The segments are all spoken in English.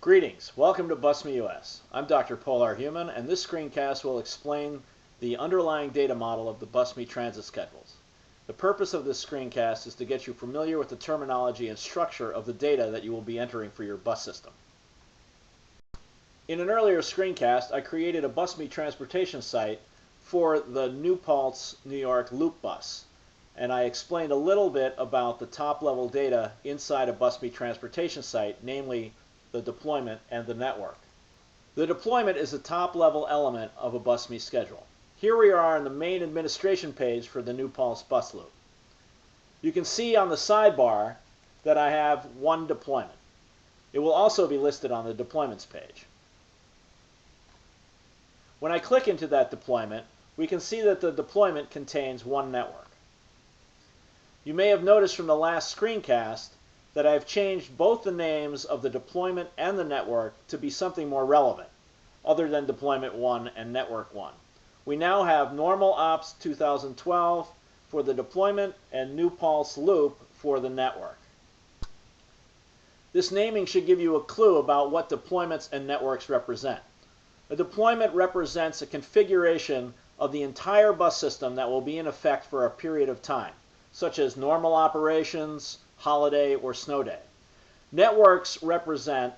Greetings, welcome to Busme US. I'm Dr. Polar Human, and this screencast will explain the underlying data model of the Busme transit schedules. The purpose of this screencast is to get you familiar with the terminology and structure of the data that you will be entering for your bus system. In an earlier screencast, I created a Busme Transportation Site for the New Paltz, New York Loop bus, and I explained a little bit about the top-level data inside a Busme Transportation Site, namely the deployment and the network. The deployment is the top-level element of a Busme schedule. Here we are on the main administration page for the New Paltz bus loop. You can see on the sidebar that I have one deployment. It will also be listed on the deployments page. When I click into that deployment, we can see that the deployment contains one network. You may have noticed from the last screencast that I've changed both the names of the deployment and the network to be something more relevant, other than Deployment 1 and Network 1. We now have Normal Ops 2012 for the deployment and New Paltz Loop for the network. This naming should give you a clue about what deployments and networks represent. A deployment represents a configuration of the entire bus system that will be in effect for a period of time, such as normal operations, holiday, or snow day. Networks represent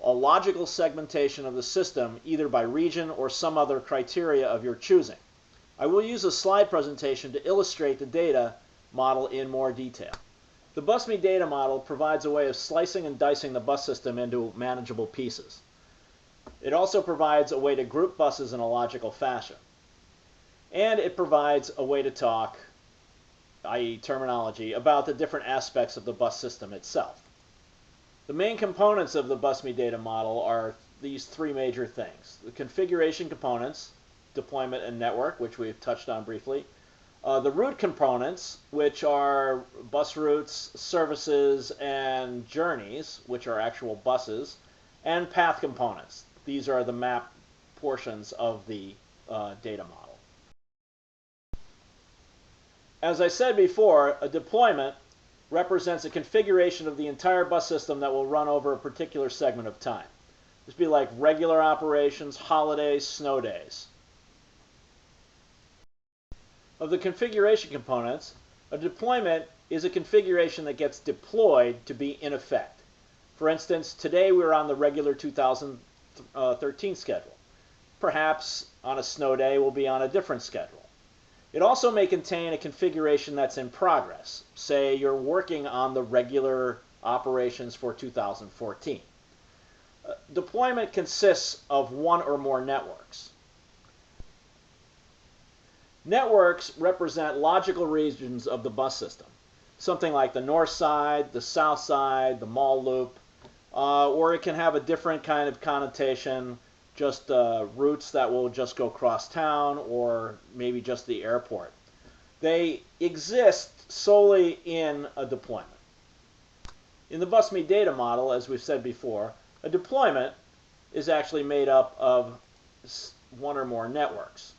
a logical segmentation of the system either by region or some other criteria of your choosing. I will use a slide presentation to illustrate the data model in more detail. The Busme data model provides a way of slicing and dicing the bus system into manageable pieces. It also provides a way to group buses in a logical fashion. And it provides a way to talk, i.e. terminology, about the different aspects of the bus system itself. The main components of the Busme data model are these three major things. The configuration components, deployment and network, which we've touched on briefly. The route components, which are bus routes, services, and journeys, which are actual buses. And path components. These are the map portions of the data model. As I said before, a deployment represents a configuration of the entire bus system that will run over a particular segment of time. This would be like regular operations, holidays, snow days. Of the configuration components, a deployment is a configuration that gets deployed to be in effect. For instance, today we're on the regular 2013 schedule. Perhaps on a snow day we'll be on a different schedule. It also may contain a configuration that's in progress. Say you're working on the regular operations for 2014. Deployment consists of one or more networks. Networks represent logical regions of the bus system. Something like the north side, the south side, the mall loop, or it can have a different kind of connotation, just routes that will just go cross town, or maybe just the airport. They exist solely in a deployment. In the Busme data model, as we've said before, a deployment is actually made up of one or more networks.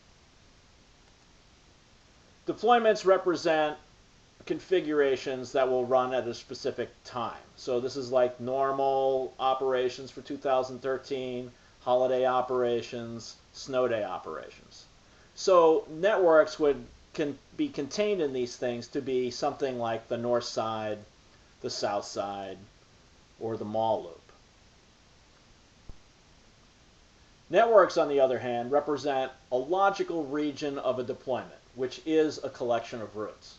Deployments represent configurations that will run at a specific time. So this is like normal operations for 2013, holiday operations, snow day operations. So networks can be contained in these things to be something like the north side, the south side, or the mall loop. Networks, on the other hand, represent a logical region of a deployment, which is a collection of routes.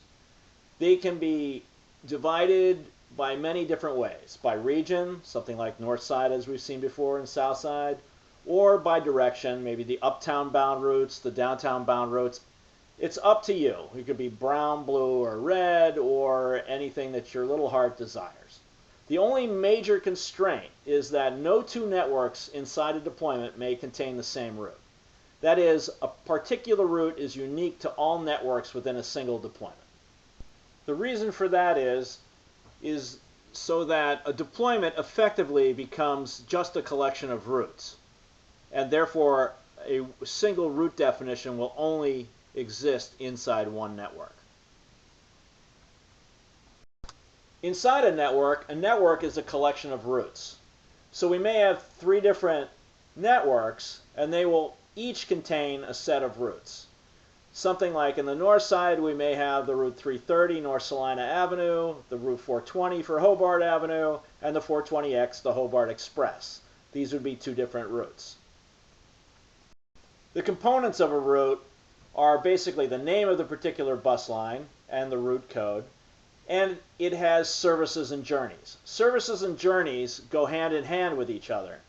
They can be divided by many different ways. By region, something like north side as we've seen before, and south side, or by direction, maybe the uptown bound routes, the downtown bound routes. It's up to you. It could be brown, blue, or red, or anything that your little heart desires. The only major constraint is that no two networks inside a deployment may contain the same route. That is, a particular route is unique to all networks within a single deployment. The reason for that is so that a deployment effectively becomes just a collection of routes, and therefore a single route definition will only exist inside one network. Inside a network is a collection of routes. So we may have 3 different networks, and they will each contain a set of routes. Something like in the north side, we may have the Route 330 North Salina Avenue, the Route 420 for Hobart Avenue, and the 420X, the Hobart Express. These would be 2 different routes. The components of a route are basically the name of the particular bus line and the route code, and it has services and journeys. Services and journeys go hand in hand with each other.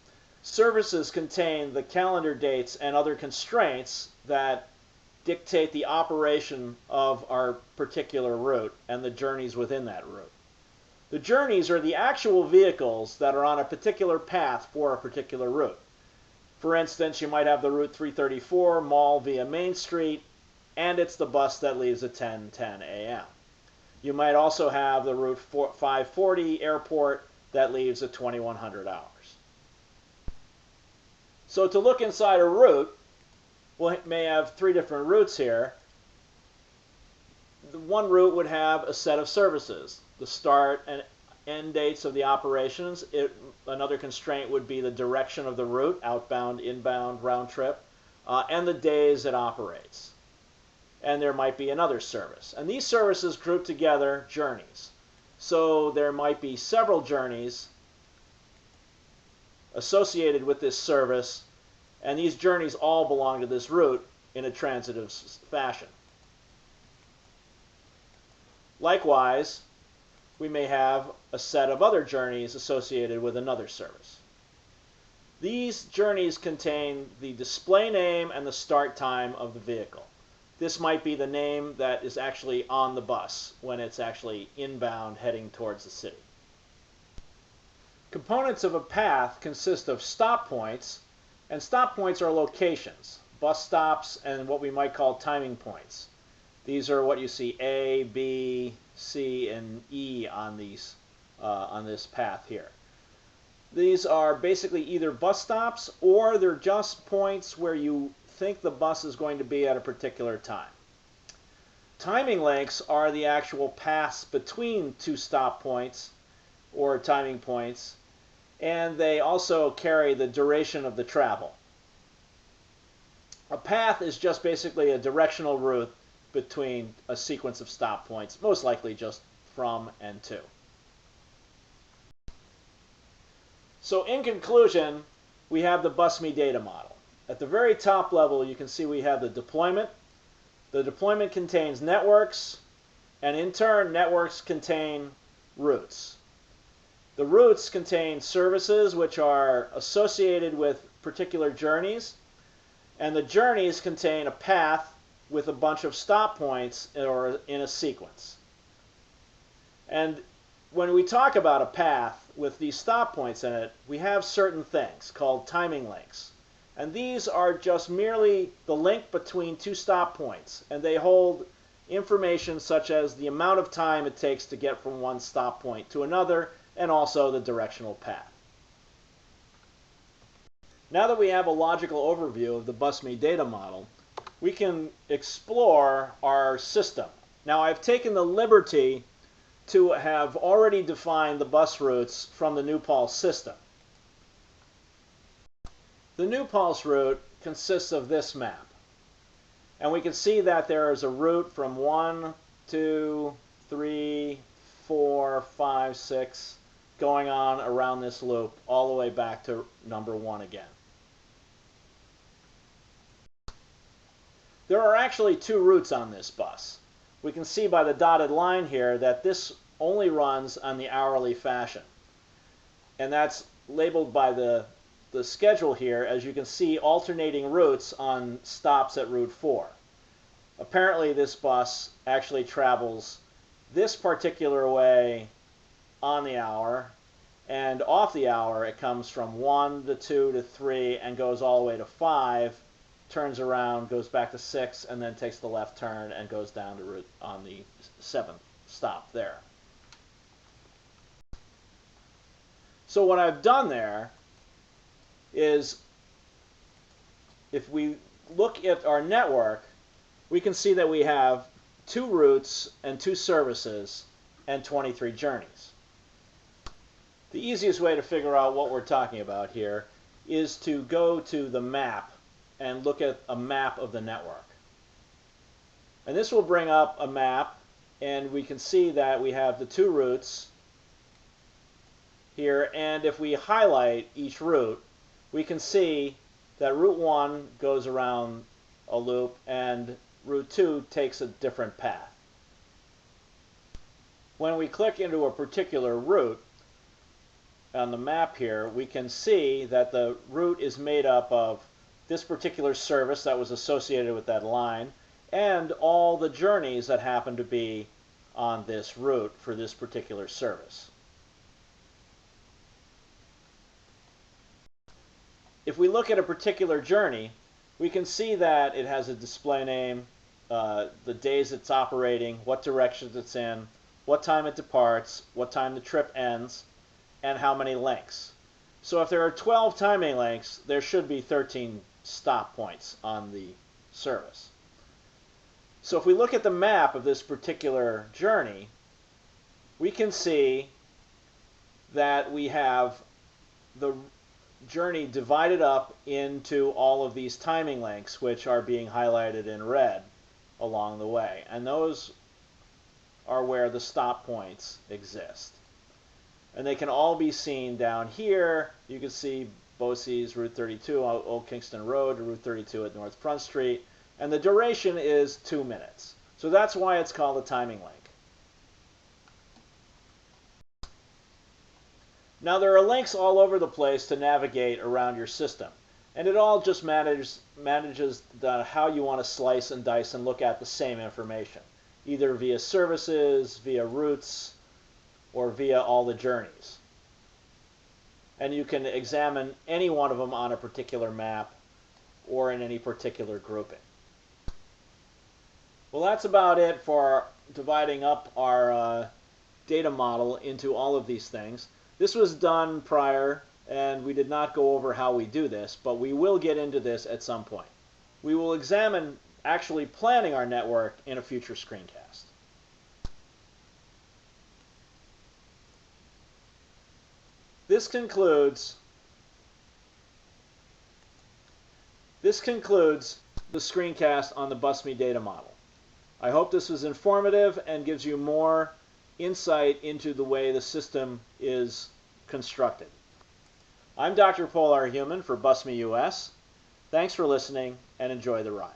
Services contain the calendar dates and other constraints that dictate the operation of our particular route and the journeys within that route. The journeys are the actual vehicles that are on a particular path for a particular route. For instance, you might have the Route 334 Mall via Main Street, and it's the bus that leaves at 10:10 a.m. You might also have the Route 540 Airport that leaves at 2100 hours. So to look inside a route, we may have 3 different routes here. One route would have a set of services, the start and end dates of the operations. Another constraint would be the direction of the route, outbound, inbound, round trip, and the days it operates. And there might be another service. And these services group together journeys. So there might be several journeys associated with this service, and these journeys all belong to this route in a transitive fashion. Likewise, we may have a set of other journeys associated with another service. These journeys contain the display name and the start time of the vehicle. This might be the name that is actually on the bus when it's actually inbound heading towards the city. Components of a path consist of stop points, and stop points are locations, bus stops, and what we might call timing points. These are what you see A, B, C, and E on this path here. These are basically either bus stops or they're just points where you think the bus is going to be at a particular time. Timing links are the actual paths between 2 stop points or timing points, and they also carry the duration of the travel. A path is just basically a directional route between a sequence of stop points, most likely just from and to. So in conclusion, we have the Busme data model. At the very top level, you can see we have the deployment. The deployment contains networks, and in turn, networks contain routes. The routes contain services which are associated with particular journeys, and the journeys contain a path with a bunch of stop points or in a sequence. And when we talk about a path with these stop points in it, we have certain things called timing links. And these are just merely the link between 2 stop points, and they hold information such as the amount of time it takes to get from one stop point to another, and also the directional path. Now that we have a logical overview of the Busme data model, we can explore our system. Now I've taken the liberty to have already defined the bus routes from the New Pulse system. The New Pulse route consists of this map. And we can see that there is a route from 1, 2, 3, 4, 5, 6, going on around this loop all the way back to number 1 again. There are actually 2 routes on this bus. We can see by the dotted line here that this only runs on the hourly fashion. And that's labeled by the schedule here, as you can see, alternating routes on stops at Route 4. Apparently this bus actually travels this particular way on the hour, and off the hour it comes from 1 to 2 to 3 and goes all the way to 5, turns around, goes back to 6, and then takes the left turn and goes down to route on the 7th stop there. So what I've done there is, if we look at our network, we can see that we have 2 routes and 2 services and 23 journeys. The easiest way to figure out what we're talking about here is to go to the map and look at a map of the network. And this will bring up a map, and we can see that we have the two routes here, and if we highlight each route, we can see that route 1 goes around a loop and route 2 takes a different path. When we click into a particular route on the map here, we can see that the route is made up of this particular service that was associated with that line and all the journeys that happen to be on this route for this particular service. If we look at a particular journey, we can see that it has a display name, the days it's operating, what directions it's in, what time it departs, what time the trip ends, and how many links. So if there are 12 timing links, there should be 13 stop points on the service. So if we look at the map of this particular journey, we can see that we have the journey divided up into all of these timing links, which are being highlighted in red along the way. And those are where the stop points exist. And they can all be seen down here. You can see BOCES, Route 32, Old Kingston Road, Route 32 at North Front Street. And the duration is 2 minutes. So that's why it's called a timing link. Now there are links all over the place to navigate around your system. And it all just manages how you want to slice and dice and look at the same information, either via services, via routes, or via all the journeys. And you can examine any one of them on a particular map or in any particular grouping. Well, that's about it for dividing up our data model into all of these things. This was done prior, and we did not go over how we do this, but we will get into this at some point. We will examine actually planning our network in a future screencast. This concludes the screencast on the Busme data model. I hope this was informative and gives you more insight into the way the system is constructed. I'm Dr. Polar Human for Busme US. Thanks for listening and enjoy the ride.